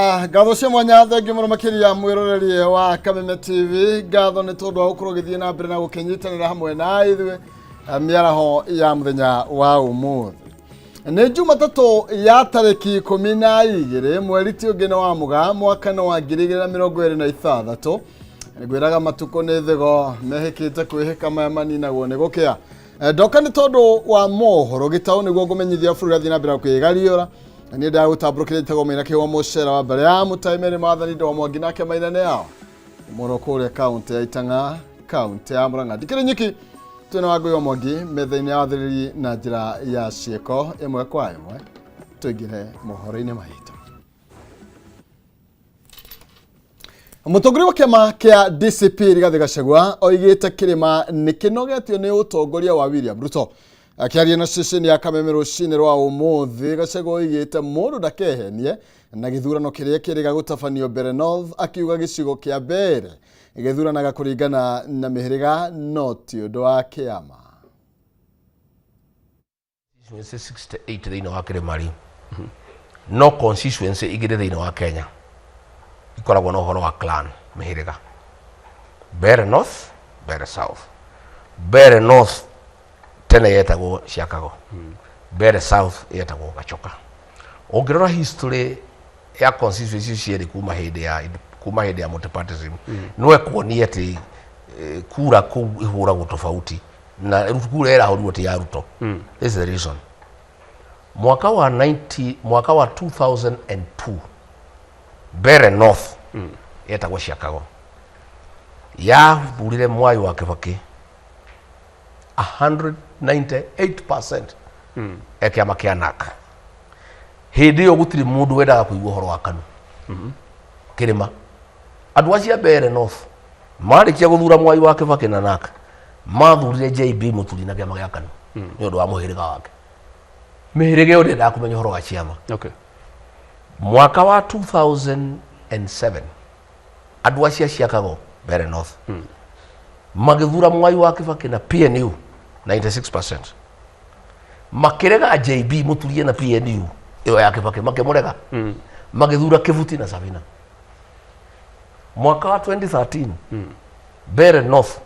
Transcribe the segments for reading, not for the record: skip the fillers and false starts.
Gatho cia mwanya thengi muno makiria mwiroreri wa Kameme TV. Gatho ni tondu wa gukorwo githie na mbere na gukinyitanira hamwe na ithwe miaraho ya muthenya wa umuthi. Ni Jumatatu ya tariki 12 mweri tiungine wa Mugaa mwaka wa 2026. Ngwiraga matuko ni thigo mehikite kwihika maya manina guo ni gukia. Ndoka ni tondu wa mohoro gitau niguo ngumenyithia bũrũri athii na mbere kwigariora. Ni nda gutamburukire tego mena kiwa mucera wa mbere ya mutaimeri mathani ndo mwangi nake mainane yao Morokore county ya Itanga county ya Murang'a dikire nyiki tuna wagoyo mwangi methaini ya wathiriri na njira ya cieko imwe kwa imwe tuigire mohoro-ini maito. Mũtongoria wa kiama kia DCP Rigathi Gachagua oigite kirima nikinogetio ni utongoria wa William Ruto. Akiaria na sesheni ya Kameme rucini rwa umuthi, Gachagua oigite mundu ndakehenie na githurano kiria kiriga gutafanio mbere North, akiuga gicigo kia mbere githuranaga kuringana na mihiriga no ti undu wa kiama. 68 thiini wa Kirimari no constituency igire thiini wa Kenya ikoragwo na uhoro wa clan mihiriga. Mbere North, Mbere South. Mbere North tene yetagwo Ciakago. Mbere South yetagwo Gachoka. Ongirora history ya constituency cieri kuma hindi ya multipartyism no kuonia ati kura ku ihuragwo tofauti na kura era horuo ti ya Ruto. This is the reason. Mwaka wa 2002 Mbere North yetagwo Ciakago ya burire Mwai wa Kibaki 198% ekiama kia NARC. Hindi yo gutiri mundu wendaga kuigua horo wa Kanu Kirima. Andu acia Mbere North marikia guthura Mwai wa Kibaki na NARC mathurire JB Muturi na kiama gia Kanu ni undu wa muhiriga wake. Mihirige yo ndendaga kumenya horo wa ciama. Okay. Mwaka wa 2007 andu acia Ciakago Mbere North magithura Mwai wa Kibaki na PNU 96%. Makirega JB Muturi na PNU iyo ya Kibaki makemurega magithura Kivuti na Sabina. Mwaka wa 2013 Mbere North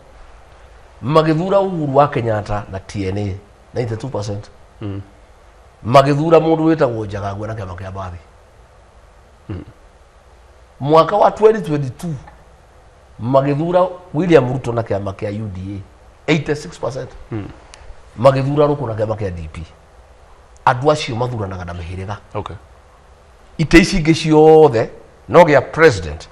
magithura Uhuru wa Kenyatta na TNA 92%. Magithura mundu wetagwo Njagagua na kiama kia Bathi. Mwaka wa 2022 magithura William Ruto na kiama kia UDA 86%. Magithura Ruku na kiama kia DP. Andu acio mathuranaga na mihiriga. Okay. Ite ici ingi ciothe no gia president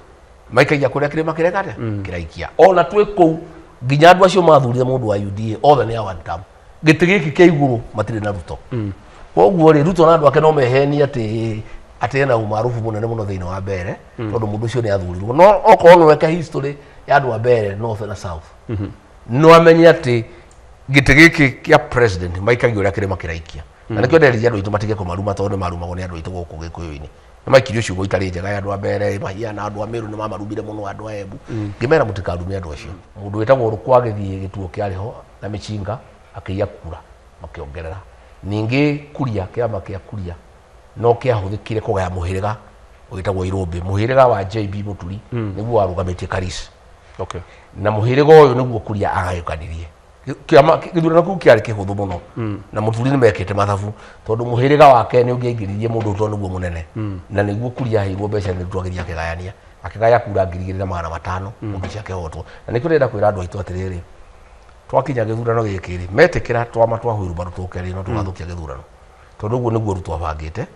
maikagia kuria kirima kiregate kiraikia. Ona twi kou nginya andu acio mathurire mundu wa UDA othe ni a one term. Giti giki kia iguru matire na Ruto. Koguo ri Ruto na andu ake no meheni ati ena umaarufu munene muno thiini wa Mbere tondu mundu ucio ni athurirwo. No okorwo no weka history ya andu wa Mbere North na South no amenye ati giti giki kia president maikagia uria kirima kiraikia. Na nikio nderija andu itu matige kumaruma tondu marumagwo ni andu itu guku Gikuyu-ini. Ni maikirio ciugo itari njega ya andu a Mbere mahia na andu a Meru ni mamarumire muno andu a Embu. Ngimera mutikarume andu acio. Mundu wetagwo Ruku agithie gituo kiariho na Michinga akiya kura makiongerera. Ningi Kuria kiama kia Kuria no kiahuthikire kugaya muhiriga witagwo Irumbi. Muhiriga wa JB Muturi niguo warugamitie Karisi. Okay. Na muhiriga uyu niguo Kuria agayukanirie. Kiama githurano ku kiari kihuthu muno na Muturi ni mekite mathabu tondu muhiriga wake ni ungiingiririe mundu to niguo munene na niguo Kuria hiirwo mbeca ni twagiria kigayania akigaya kura 2,500 mundu ciake hotwo. Na nikio ndenda kwira andu aitu atiriri twakinya githurano gikiri metikira twama twahuiru baru tukeri no tugathukia githurano tondu guo niguo Ruto abangite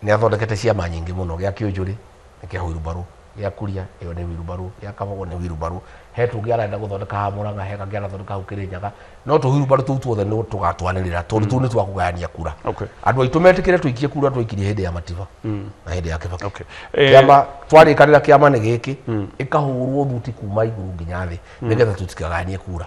ni athondekete ciama nyingi muno gia Kiunjuri ni kia huiru baru gia Kuria iyo ni huiru baru gia Kabogo ni huiru baru hetu giarenda guthondeka Murang'a heka giara thondeka Kirinyaga no tuhuiru baru tu tuothe ni tugatwanirira tondu tu ni twakugayania kura. Okay. Andu aitu metikire twikie kura twikirie hindi ya Matiba na hindi ya Kibaki. Okay. Kiama twarikanira kiama ni giki ikahurwo thuti kuma iguru nginya thi nigetha tutikaganie kura.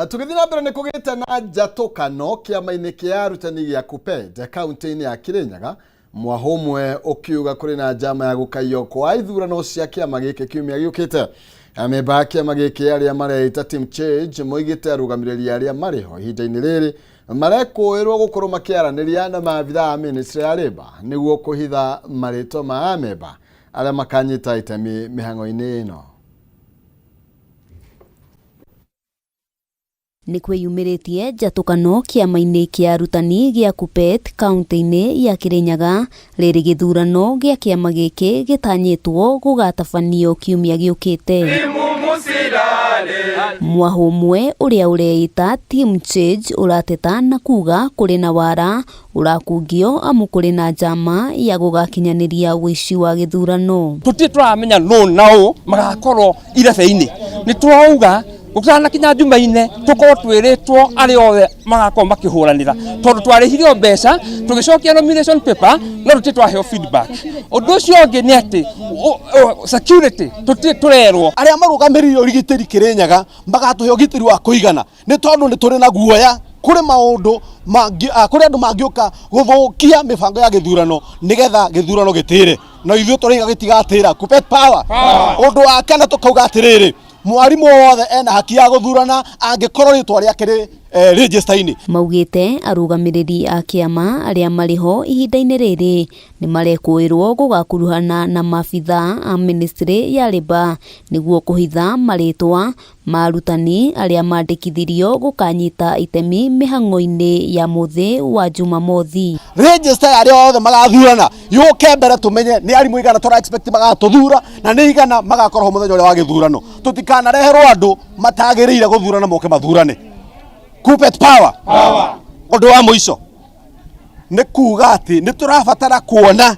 Tugithii na mbere ni kugite na njatũkano kiama-ini kia arutani gia KUPPET kaunti-ini ya Kirinyaga mwahomwe ukiuga kuri na njama ya gukaio kwa ithurano cia kiama giki kiumia giukite. Ameba kiama giki aria mareita team change moigite arugamiriri aria mariho ihinda-ini riri marekwirwo gukorwo makiaraniria na maabitha a Ministry ya Labour niguo kuhitha marĩtwa ma amemba aria makanyita itemi mihango-ini ino. Nĩ kwĩyumĩrĩtie njatũkano kĩama-inĩ kĩa arutani gĩa KUPPET kaunti-inĩ ya Kirinyaga rĩrĩ gĩthurano gĩa kĩama gĩkĩ gĩtanyĩtwo gũgatabanio kiumia gĩũkĩte. Mwahũmwe ũrĩa ũreĩta Team Change ũrateta na kuga kũrĩ na wara ũrakungio amu kũrĩ na njama ya gũgakinyanĩria wĩici wa gĩthurano. Tũtirĩ tũramenya nũ naũ magakorwo irebe-inĩ. Nĩ tũrauga gũkana kinya Juma-inĩ tũkorwo twĩrĩtwo arĩa othe magakorwo makĩhũranĩra tondũ twarĩhirio mbeca tũgĩcokia nomination paper no tũtirĩ twaheo feedback. Ũndũ ũcio ũngĩ nĩ atĩ security tũtirĩ tũrerwo arĩa marũgamĩrĩire ũrigitĩri Kirinyaga magatũhe ũgitĩri wa kũigana nĩ tondũ nĩ tũrĩ na guoya kũrĩ maũndũ kũrĩ andũ mangĩũka gũthũkia mĩbango ya gĩthurano nĩgetha gĩthurano gĩtĩre na ithuĩ tũrĩga gĩtigatĩra. KUPPET power. Ũndũ wa kana tũkauga atĩrĩrĩ mwarimũ wothe ena haki ya gũthurana angĩkorwo rĩtwa rĩake rĩ register-inĩ. Maugĩte arũgamĩrĩri a kĩama arĩa marĩ ho ihinda-inĩ rĩrĩ nĩ marekũĩrwo gũgakuruhana na maabitha a Ministry ya Labour nĩguo kũhitha marĩtwa ma arutani arĩa mandĩkithirio gũkanyita itemi mĩhang'o-inĩ ya mũthĩ wa Jumamothi. Register arĩa othe magathurana yũke mbere tũmenye nĩ arimũ igana tũra expect magatũthura na nĩ igana magakorwo mũthenya ũrĩa wa gĩthurano. Tũtikanareherwo andũ matagĩrĩire gũthurana moke mathurane. KUPPET power. Ũndũ wa mũico nĩ kuga atĩ nĩ tũrabatara kuona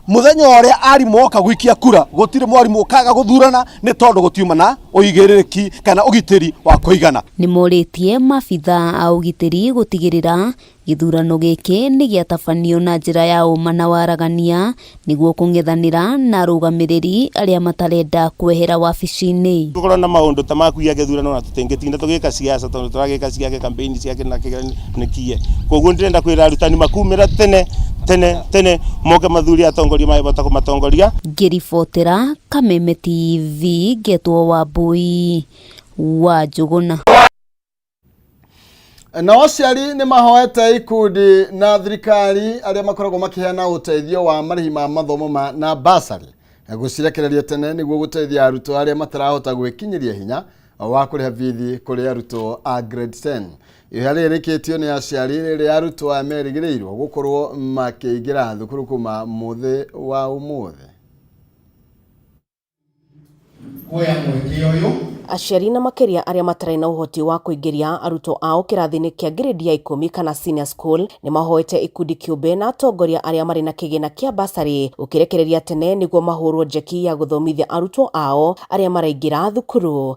muthenya ũrĩa arimũ oka gũikia kura gũtirĩ mwarimũ ũkaga gũthurana nĩ tondũ gũtiuma na ũigĩrĩrĩki kana ũgitĩri wa kũigana. Nĩ morĩtie maabitha a ũgitĩri gũtigĩrĩra gĩthurano gĩkĩ nĩ gĩatabanio na njĩra ya ũma na waragania nĩguo kũng'ethanĩra na arũgamĩrĩri arĩa matarenda kwehera wabici-inĩ. Tũkorwo na maũndũ ta makuia gĩthurano na tũtingĩtinda tũgĩka siasa tondũ tũragĩka ciake kampeni ciake na kĩganikie. Koguo ndĩrenda kwĩra arutani makumĩra tene moke mathuri atongoria mahota kũmatongoria. Ngĩribotera Kameme TV Ngetwo Wambui wa Njũgũna. Na aciari nĩ mahoete ikundi na thirikari arĩa makoragwo makĩheana ũteithio wa marĩhi ma mathomo na basari gũcirekereria tene nĩguo gũteithia arutwo arĩa matarahota gwĩkinyĩria hinya wa kũrĩha bithi kũrĩ arutwo a grade 10. Ihoya rĩrĩ rĩkĩtio nĩ aciari rĩrĩa arutwo aya merĩgĩrĩirwo gũkorwo makĩingĩra thukuru kuma mũthĩ wa ũmũthĩ. Aciari na makĩria arĩa matarĩ na ũhoti wa kũingĩria arutwo ao kĩrathi-inĩ kĩa grade ya 10 kana senior school nĩ mahoete ikundi kĩũmbe na atongoria arĩa marĩ na kĩgĩna kĩa basari ũkĩrekereria tene nĩguo mahũrwo njeki ya gũthomithia arutwo ao arĩa maraingĩra thukuru.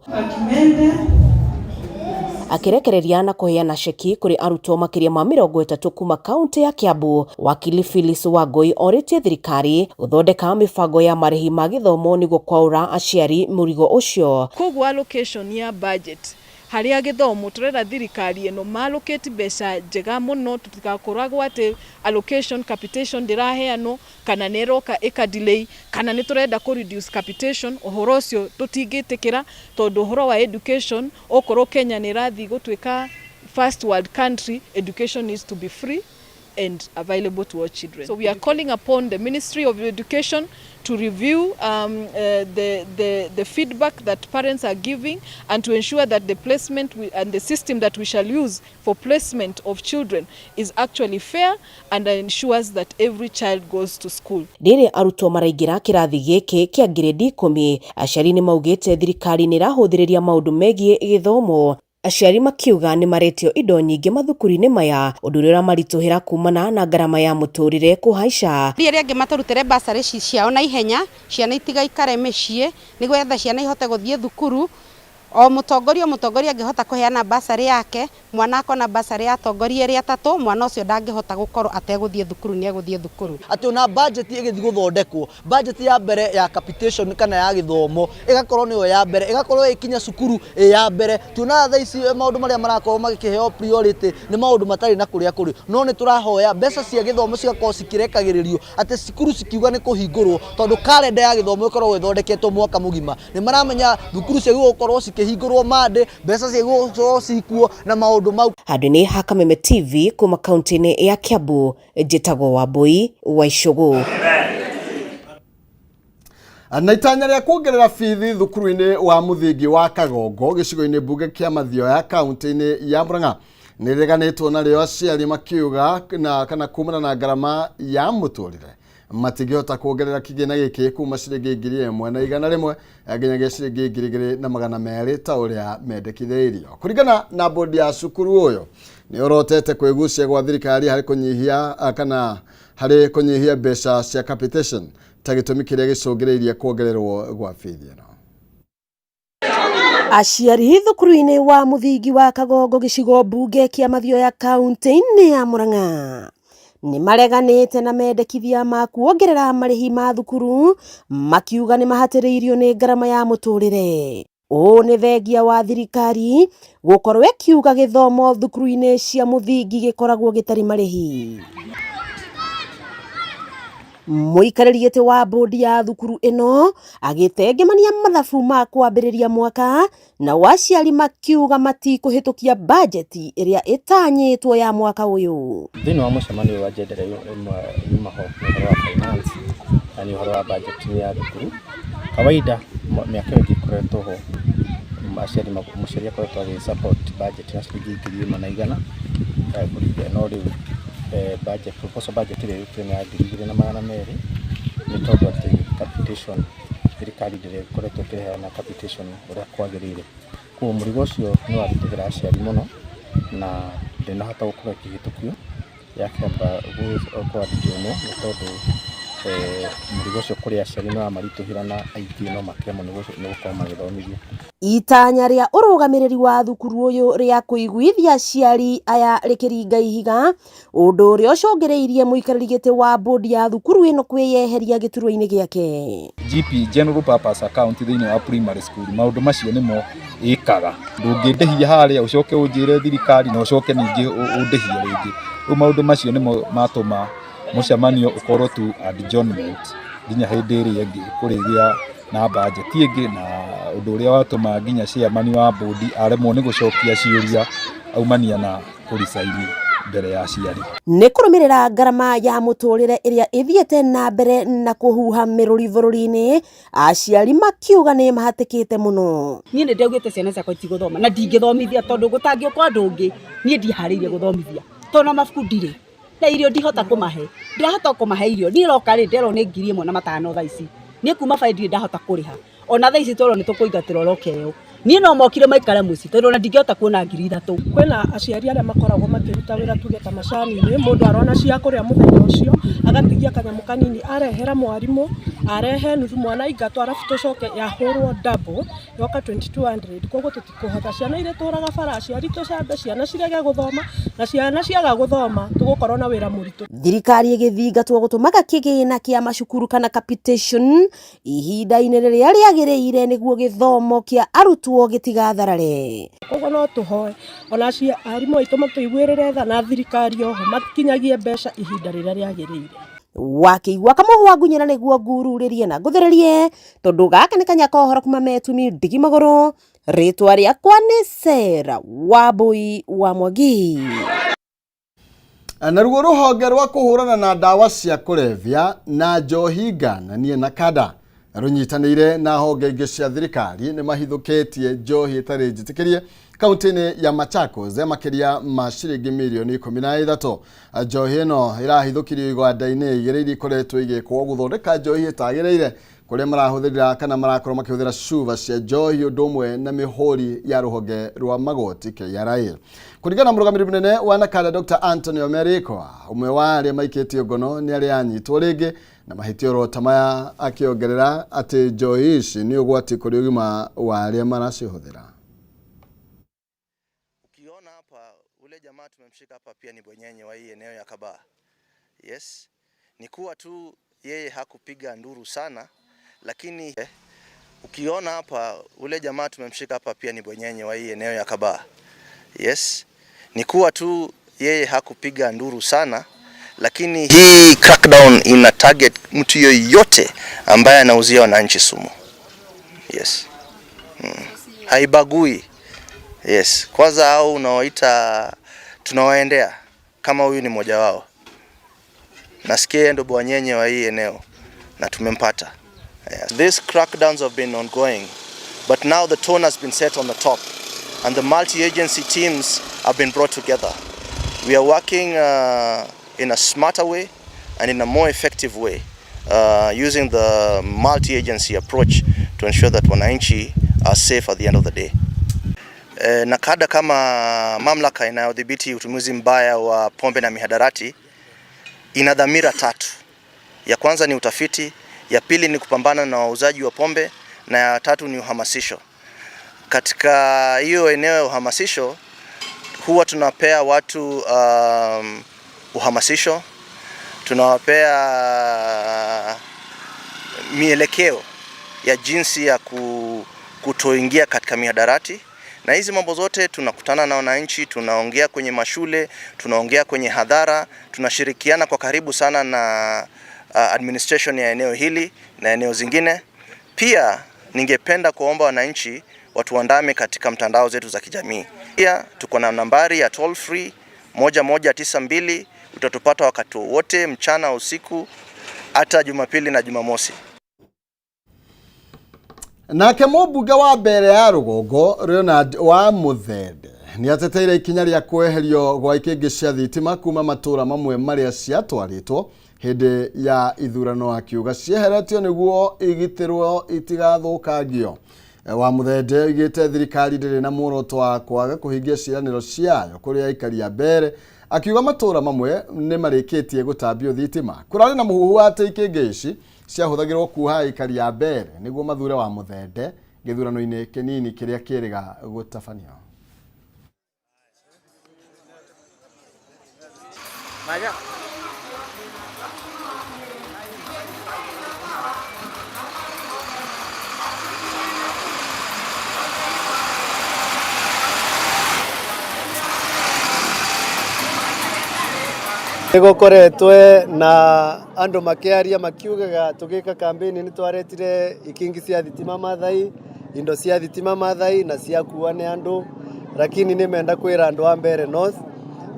Akirekereria na kuheana ceki kuri arutwo makĩria ma 30 kuma kaunti ya Kiambu, wakili Phyllis Wangui orĩtie thirikari gũthondeka mibango ya marĩhi ma gĩthomo nĩguo kwaura aciari mũrigo ũcio. Koguo allocation ya budget harĩa gĩthomo turera thirikari ĩno mallocate mbeca njega mũno tutigakoragwo atĩ allocation capitation ndĩraheanwo kana nĩroka ĩka-delay kana nĩ turenda ku reduce capitation. Ũhoro ũcio tũtingĩtĩkĩra tondũ ũhoro wa education okorwo Kenya nĩ ĩrathiĩ gũtuĩka first world country, education needs to be free and available to all children. So we are calling upon the Ministry of Education to review the feedback that parents are giving and to ensure that the placement and the system that we shall use for placement of children is actually fair and ensures that every child goes to school. Rĩrĩ arutwo maraingĩra kĩrathi gĩkĩ kĩa grade 10, aciari nĩ maugĩte thirikari nĩ ĩrahũthĩrĩria maũndũ megiĩ gĩthomo. Aciari makiuga nĩ maretio indo nyingĩ mathukuru-inĩ maya ũndũ ũrĩa maritũhĩra kumana na ngarama ya mũtũrĩre kũhaica. Rĩrĩa angĩ matarutĩre basari ciao na ihenya ciana itigaikare mĩciĩ nĩguo etha ciana ihote gũthiĩ thukuru. O mũtongoria angĩhota kũheana basari yake, mwana akona basari ya atongoria ĩrĩa atatũ, mwana ũcio ndangĩhota gũkorwo ategũthiĩ thukuru nĩ egũthiĩ thukuru. Atĩ ona budget ĩgĩthiĩ gũthondekwo, budget ya mbere ya capitation kana ya gĩthomo ĩgakorwo nĩyo ya mbere, ĩgakorwo ĩkinya cukuru ya mbere. Tuona thaa ici maũndũ marĩa marakorwo magĩkĩheo priority nĩ maũndũ matarĩ na kũrĩa kũrĩ. No nĩ tũrahoya mbeca cia gĩthomo cigakorwo cikĩrekagĩrĩrio atĩ cukuru cikiuga nĩ kũhingũrwo tondũ kalenda ya gĩthomo ĩkoragwo ĩthondeketwo mwaka mũgima. Nĩ maramenya thukuru ciagĩrĩirwo gũkorwo makihingurwo mande mbeca ciguo cikuo na maundu mau. Handũ-inĩ ha Kameme TV kuma kaunti-inĩ ya Kiambu, njĩtagwo Wambui wa Icũgũ. Na itanya rĩa kuongerera bithi thukuru-inĩ wa mũthingi wa Kagongo gĩcigo-inĩ mbunge kĩa Mathioya kaunti-inĩ ya Murang'a nĩ rĩganĩtwo na rĩo aciari makiuga kana kumana na ngarama ya mũtũrĩre matingĩhota kuongerera kĩgĩna gĩkĩ kuma ciringi 1,100 nginyagia ciringi 2,200 ta ũrĩa mendekithĩirio. Kũringana na bodi ya cukuru ũyũ nĩ orotete kwĩgucia gwa thirikari harĩ kũnyihia mbeca cia capitation ta gĩtũmi kĩrĩa gĩcũngĩrĩirie kuongererwo gwa bithi ĩno. Aciari thukuru-inĩ wa mũthingi wa Kagongo gĩcigo mbunge kĩa Mathioya kaunti-inĩ ya Murang'a nĩ mareganĩte na mendekithia ma kuongerera marĩhi ma thukuru makiuga nĩ mahatĩrĩirio nĩ ngarama ya mũtũrĩre. Ũũ nĩ thengia wa thirikari gũkorwo ĩkiuga gĩthomo thukuru-inĩ cia mũthingi gĩkoragwo gĩtarĩ marĩhi. Mũikarĩri gĩtĩ wa bodi ya thukuru ĩno agĩtengemania mathabu ma kwambĩrĩria mwaka na aciari makiuga matikũhĩtũkia bajeti ĩrĩa ĩtanyĩtwo ya mwaka ũyũ. Thĩinĩ wa mũcemanio wa njendera yumaho ũhoro wa finance na nĩ ũhoro wa bajeti ya thukuru kawaida mĩaka ĩngĩ ĩkoretwo ho mũciari akoretwo agĩ-support budget na ciringi 1,100 no rĩu proposal budget ĩrĩa yũkĩte ya 2,200 nĩ tondũ atĩ capitation thirikari ndĩkoretwo ĩkĩheana capitation ũrĩa kwagĩrĩire. Kuo mũrigo ũcio nĩ warutĩra aciari mũno na ndĩnahota gũkorwo ĩkĩhĩtũkio yakĩamba kwandĩkwo nĩ tondũ mũrigo ũcio kũrĩ aciari nĩ wamaritũhĩra na aingĩ no makĩremwo nĩ gũkorwo magĩthomithia. Itanya rĩa ũrũgamĩrĩri wa thukuru ũyũ rĩa kũiguithia aciari aya rĩkĩringa ihiga, ũndũ ũrĩa ũcũngĩrĩirie mũikarĩri gĩtĩ wa bodi ya thukuru ĩno kwĩyeheria gĩturwa-inĩ gĩake. GP General Purpose Account thĩinĩ wa primary school maũndũ macio nĩmo ĩkaga. Ndũngĩndĩhia harĩa ũcoke ũnjĩre thirikari na ũcoke ningĩ ũndĩhie rĩngĩ. Maũndũ macio nĩmo matũma mũcemanio ũkorwo tu adjournment nginya hĩndĩ ĩrĩa ĩngĩ kũrĩgĩa na budget ĩngĩ na ũndũ ũrĩa watũma nginya chairman wa bodi aremwo nĩ gũcokia ciũria aumania na kũrisaini mbere ya aciari. Nĩ kũrũmĩrĩra ngarama ya mũtũrĩre ĩrĩa ĩthiĩte na mbere na kũhuha mĩrũri bũrũri-inĩ, aciari makiuga nĩ mahatĩkĩte mũno. Niĩ nĩ ndaugĩte ciana ciakwa itigũthoma na ndingĩthomithia tondũ gũtangĩũka andũ ũngĩ niĩ ndiharĩirie gũthomithia tondũ na mabuku ndirĩ na irio ndihota kũmahe. Ndirahota kũmahe irio niĩ roka rĩ nderwo nĩ 1,500 thaa ici niĩ kuma baidi ndahota kũrĩha ona thaa ici twerwo nĩ tũkũingatĩra rokeo niĩ no mokire maikare mũciĩ tondũ ona ndingĩhota kuona 3,000. Kwĩna aciari arĩa makoragwo makĩruta wĩra tuge ta macani-inĩ, mũndũ arona cia kũrĩa mũthenya ũcio agatigia kanyamũ kanini arehera mwarimũ arehe nuthu mwana ingatwo arabu tũcoke yahũrwo double yoka 2,200. Koguo tũtikũhota ciana iria tũraga bara aciari tũcambe ciana cirege gũthoma na ciana ciaga gũthoma tũgũkorwo na wĩra mũritũ. Thirikari ĩgĩthingatwo gũtũmaga kĩgĩna kĩa macukuru kana capitation ihinda-inĩ rĩrĩa rĩagĩrĩire nĩguo gĩthomo kĩa arutwo gĩtigatharare. Koguo no tũhoe ona arimũ aitũ matũiguĩrĩre tha na thirikari oho makinyagie mbeca ihinda rĩrĩa rĩagĩrĩire. Wakĩigua kamũhwa ngunyĩra nĩguo ngururĩrie na ngũthererie tondũ gaka nĩ kanya kohoro kuma Metumi Ndigi Magũrũ, rĩtwa rĩakwa nĩ Sarah Wambui wa Mwangi. Naruo rũhonge rwa kũhũrana na ndawa cia kũrebia na njohi ngananie na kada runyitanĩire na honge ingĩ cia thirikari nĩ mahithũkĩtie njohi ĩtarĩ njĩtĩkĩrie kaunti-inĩ ya Machakos ya makĩria ma ciringi milioni 13. Njohi ĩno ĩrahithũkirio iganda-inĩ igĩrĩ iria ikoretwo igĩkwo gũthondeka njohi ĩtagĩrĩire kũrĩa marahũthĩra kana marakorwo makĩhũthĩra cuba cia njohi ũndũ ũmwe na mĩhũri ya rũhonge rwa magoti KRA. Kũringana na mũrũgamĩrĩri mũnene wa NACADA Dr. Anthony Omeriko, ũmwe wa arĩa maikĩtio ngono nĩ arĩa anyitwo rĩngĩ na mahĩtio ta maya akĩongerera atĩ njohi ici nĩ ũgwati kũrĩ ũgima wa arĩa maracihũthĩra. Ukiona hapa ule jamaa tumemshika hapa pia ni bwenyenye wa hii eneo ya Kabaa. Yes. Ni kuwa tu yeye hakupiga nduru sana, lakini ukiona hapa ule jamaa tumemshika hapa pia ni bwenyenye wa hii eneo ya Kabaa. Yes. Ni kuwa tu yeye hakupiga nduru sana, lakini hii crackdown ina target mtu yoyote ambaye anauzia wananchi sumu. Yes. haibagui. Yes, kwanza hao unaoita tunawaendea kama huyu ni mmoja wao. Nasikia ndo bwanyenye wa hii eneo na tumempata. Yes. These crackdowns have been ongoing, but now the tone has been set on the top and the multi-agency teams have been brought together. We are working in a smarter way and in a more effective way, using the multi-agency approach to ensure that wananchi are safe at the end of the day. NACADA kama mamlaka inayodhibiti utumizi mbaya wa pombe na mihadarati ina dhamira 3. Ya kwanza ni utafiti, ya pili ni kupambana na wauzaji wa pombe, na ya 3 ni uhamasisho. Katika hiyo eneo ya uhamasisho huwa tunapea watu uhamasisho, tunawapea mielekeo ya jinsi ya kutoingia katika mihadarati. Na hizi mambo zote tunakutana na wananchi, tunaongea kwenye mashule, tunaongea kwenye hadhara, tunashirikiana kwa karibu sana na administration ya eneo hili na eneo zingine. Pia ningependa kuomba wananchi watuandame katika mtandao zetu za kijamii. Pia tuko na nambari ya toll free 1192, utatupata wakati wote, mchana, usiku, hata Jumapili na Jumamosi. Nake mũmbunge wa mbere ya Rũgongo Leonard wa Muthende ni ateteire ikinya rĩa kweherio gwa ikĩngĩ cia thitima kuma matũra mamwe marĩa ciatwarĩtwo hĩndĩ ya ithurano, akiuga cieheretio nĩguo igitĩrwo itigathũkangio. Wa Muthende oigĩte thirikari ndĩrĩ na muoroto wa kwaga kũhingia ciĩranĩro ciayo kũrĩ aikari a mbere, akiuga matũra mamwe nĩ marĩkĩtie gũtambio thitima. Kũrarĩ na mũhuhu atĩ ikĩngĩ ici ciahũthagĩrwo kuoha aikari a mbere nĩguo mathure Wa Muthende gĩthurano-inĩ kĩnini kĩrĩa kĩrĩga gũtabanio. Nĩgũkoretwe na andũ makĩaria makiugaga tũgĩka kampeni nĩ twaretire ikingi cia thitima Mathai, indo cia thitima Mathai na cia kuwa nĩ andũ, lakini nĩmenda kwĩra andũ a Mbeere North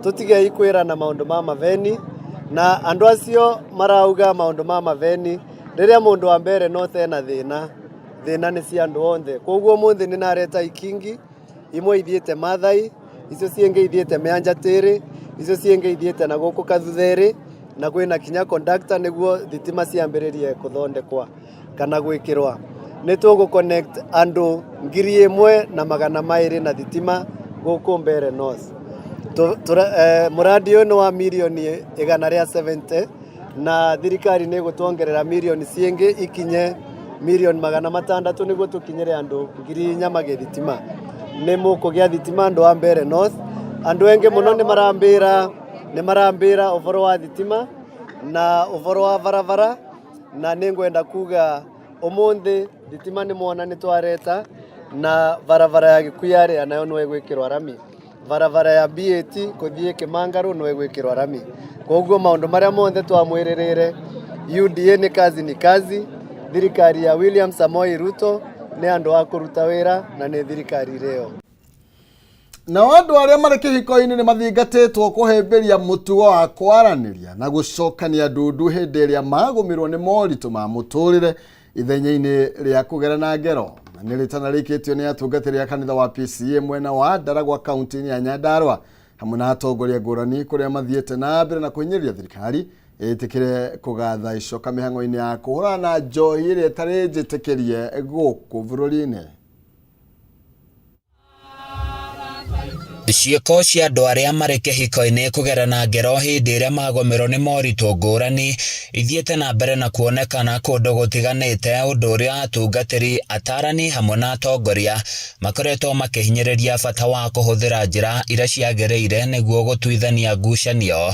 tũtige ikwĩra na maũndũ ma maveni, na andũ acio marauga maũndũ ma maveni rĩrĩa mũndũ wa Mbeere North ena thĩna nĩ cia andũ othe. Koguo mũthĩ nĩ nareta ikingi imwe ithiĩte Mathai, icio ciĩngĩ ithiĩte Mĩanjatĩrĩ, icio ciĩngĩ ithiĩte na gũkũ Kathutherĩ, na kwĩna kinya conductor nĩguo thitima ciambĩrĩrie kũthondekwa kana gwĩkĩrwa. Nĩ tũgũ-connect andũ 1,200 na thitima gũkũ Mbeere North. Mũradi ũyũ nĩ wa mirioni 170 na thirikari nĩ gũtuongerera mirioni ciĩngĩ ikinye mirioni 600 nĩguo tũkinyĩre andũ 4,000 magĩthitima. Nĩ mũkũgĩa thitima andũ a Mbeere North. Andũ engĩ mũno nĩ marambĩra ũhoro wa thitima na ũhoro wa barabara, na nĩngwenda kuga ũmũthĩ thitima nĩ muona nĩ twareta, na barabara ya Gĩkuyarĩ nayo nĩ gwĩkĩrwo rami, barabara ya B8 gũthiĩ Kĩmangarũ nĩ gwĩkĩrwo rami. Koguo maũndũ marĩa mothe twamwĩrĩrĩire UDA ni kazi, thirikari ya William Samoei Ruto nĩ andũ a kũruta wĩra na nĩ thirikari rĩo. Na andũ arĩa marĩ kĩhiko-inĩ nĩ mathingatĩtwo kũhĩmbĩria mũtugo wa kwaranĩria na gũcokania ndundu hĩndĩ ĩrĩa magũmĩrwo nĩ moritũ ma mũtũrĩre ithenya-inĩ rĩa kũgera na ngero. Nĩ rĩtana rĩkĩtio nĩ atungatĩri a kanitha wa PCA mwena wa Ndaragwa kaunti-inĩ ya Nyandarua hamwe na atongoria ngũrani kũrĩa mathiĩte na mbere na kũhinyĩrĩria thirikari ĩtĩkĩre kũgatha icoka mĩhang'o-inĩ ya kũhũrana na njohi ĩrĩa ĩtarĩ njĩtĩkĩrie gũkũ bũrũri-inĩ. Ciĩko cia andũ arĩa marĩ kĩhiko-inĩ kũgera na ngero hĩndĩ ĩrĩa magũmĩrwo nĩ moritũ ngũrani ithiĩte na mbere na kuonekana kũndũ gũtiganĩte, ũndũ ũrĩa atungatĩri, atarani hamwe na atongoria makoretwo makĩhinyĩrĩria bata wa kũhũthĩra njĩra iria ciagĩrĩire nĩguo gũtuithania ngucanio.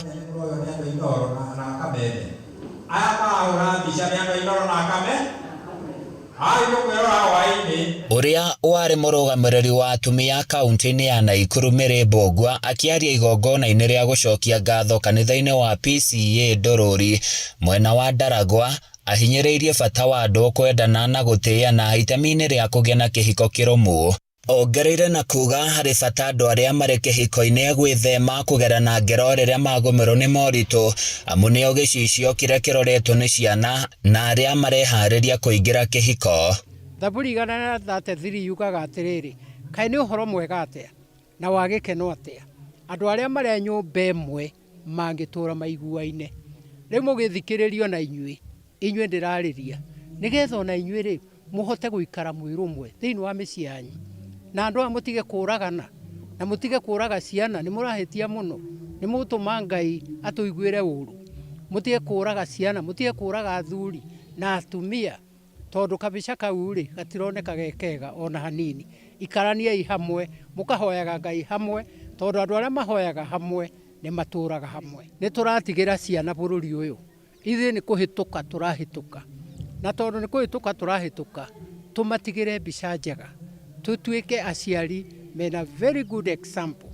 Ũrĩa warĩ mũrũgamĩrĩri wa atumia kaunti-inĩ ya Naikuru Mary Mbũgua akĩaria igongona-inĩ rĩa gũcokia ngatho kanitha-inĩ wa PCA Ndũrũri mwena wa Ndaragwa, ahinyĩrĩirie bata wa andũ kwendana na gũtĩana itemi-inĩ rĩa kũgĩa na kĩhiko kĩrũmu. ongereire na kuga harĩ bata andũ arĩa marĩ kĩhiko-inĩ gwĩthema kũgerana ngero rĩrĩa magũmĩrwo nĩ moritũ amu nĩo gĩcicio kĩrĩa kĩroretwo nĩ ciana na arĩa mareharĩria kũingĩra kĩhiko. Thaburi 133 yugaga atĩrĩrĩ, kaĩ nĩ ũhoro mwega atĩa na wa gĩkeno atĩa andũ arĩa marĩ nyũmba ĩmwe mangĩtũũra maiguaine. Rĩu mũgĩthikĩrĩrio na inyuĩ ndĩrarĩria nĩgetha ona inyuĩ rĩ mũhote gũikara mwĩrũmwe thĩinĩ wa mĩciĩ yanyu, na andũ aya mũtige kũragana na mũtige kũraga ciana, nĩ mũrahĩtia mũno, nĩ mũgũtũma Ngai atũiguĩre ũru. Mũtige kũraga ciana, mũtige kũraga athuri na atumia, tondũ kabica kau rĩ gatironeka gekega ona hanini. Ikaraniai hamwe mũkahoyaga Ngai hamwe, tondũ andũ arĩa mahoyaga hamwe nĩ matũraga hamwe. Nĩ tũratigĩra ciana bũrũri ũyũ, ithuĩ nĩ kũhĩtũka tũrahĩtũka, na tondũ nĩ kũhĩtũka tũrahĩtũka tũmatigĩre mbica njega, tũtuĩke aciari mena very good example,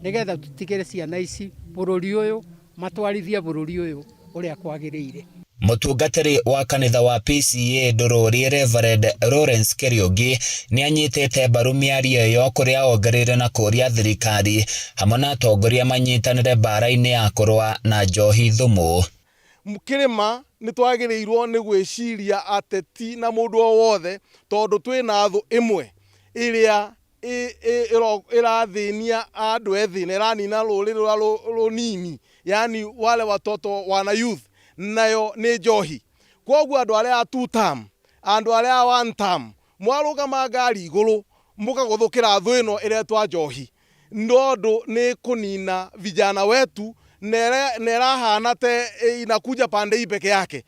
nĩgetha tũtigĩre ciana ici bũrũri ũyũ, matwarithia bũrũri ũyũ ũrĩa kwagĩrĩire. Mũtungatĩri wa kanitha wa PCA Ndũrũri Reverend Lawrence Kariuki nĩ anyitĩte mbaru mĩario ĩyo kũrĩa ongereire na kũria thirikari hamwe na atongoria manyitanĩre mbara-inĩ ya kũrũa na njohi thumu. Kĩrĩma nĩ twagĩrĩirwo nĩ gwĩciria ateti na mũndũ o wothe, tondũ twĩna thũ ĩmwe ĩrĩa ĩrathĩnia andũ ethĩ na ĩranina rũrĩrĩ rũnini, yani wale watoto wana youth, nayo nĩ njohi. Koguo andũ arĩa a 2 term, andũ arĩa a 1 term mwarũgama ngari igũrũ mũkagũthũkĩra thũ ĩno ĩretwa njohi, ndondũ nĩ kũnina vijana wetu na ĩrahana te inakuja pande hii peke yake.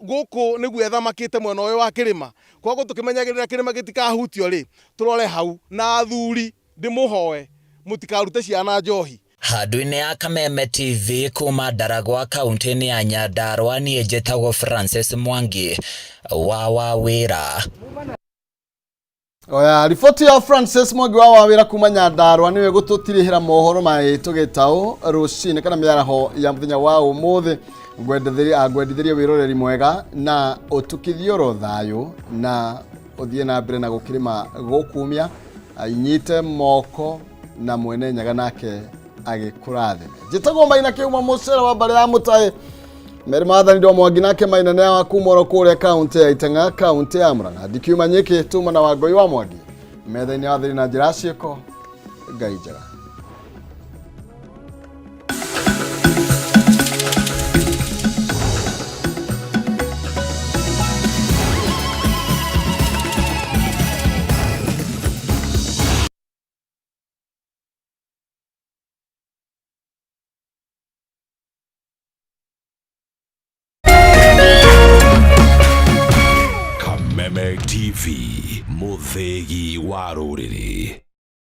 Gũkũ nĩguo ethamakĩte mwena ũyũ wa kĩrĩma, koguo tũkĩmenyagĩrĩra kĩrĩma gĩtikahutio rĩ tũrore hau, na athuri ndĩmũhoe mũtikarute ciana njohi. Handũ-inĩ ya Kameme TV kuma Ndaragwa kaunti-inĩ ya Nyandarua, niĩ njĩtagwo Francis Mwangi wa Wawĩra. Oya, riboti ya Francis Mwangi wa Wawĩra kuma Nyandarua niwe gũtũtirihĩra mohoro maitũ gĩtaũ rũcinĩ kana mĩaraho ya mũthenya wa ũmũthĩ, gwendithĩria wĩroreri mwega na ũtukithio ro thayũ na ũthiĩ na mbere na gũkĩrĩma gũkumia inyite moko na mwene nyaga nake agĩkũrathime. Njĩtagwo Maina Kĩuma mũcera wa mbarĩ ya Mũtaĩ, Meri Maathani ndo Mwangi nake Maina nĩ wa kumoro kũrĩa kaunti ya Itang'a, kaunti ya Murang'a. Ndikiuma nyĩkĩ tuma na Wangũi wa Mwangi metha-inĩ wa thĩri na njĩra ciĩko. Ngai njega. Kameme TV, mũthĩgi wa rũrĩrĩ.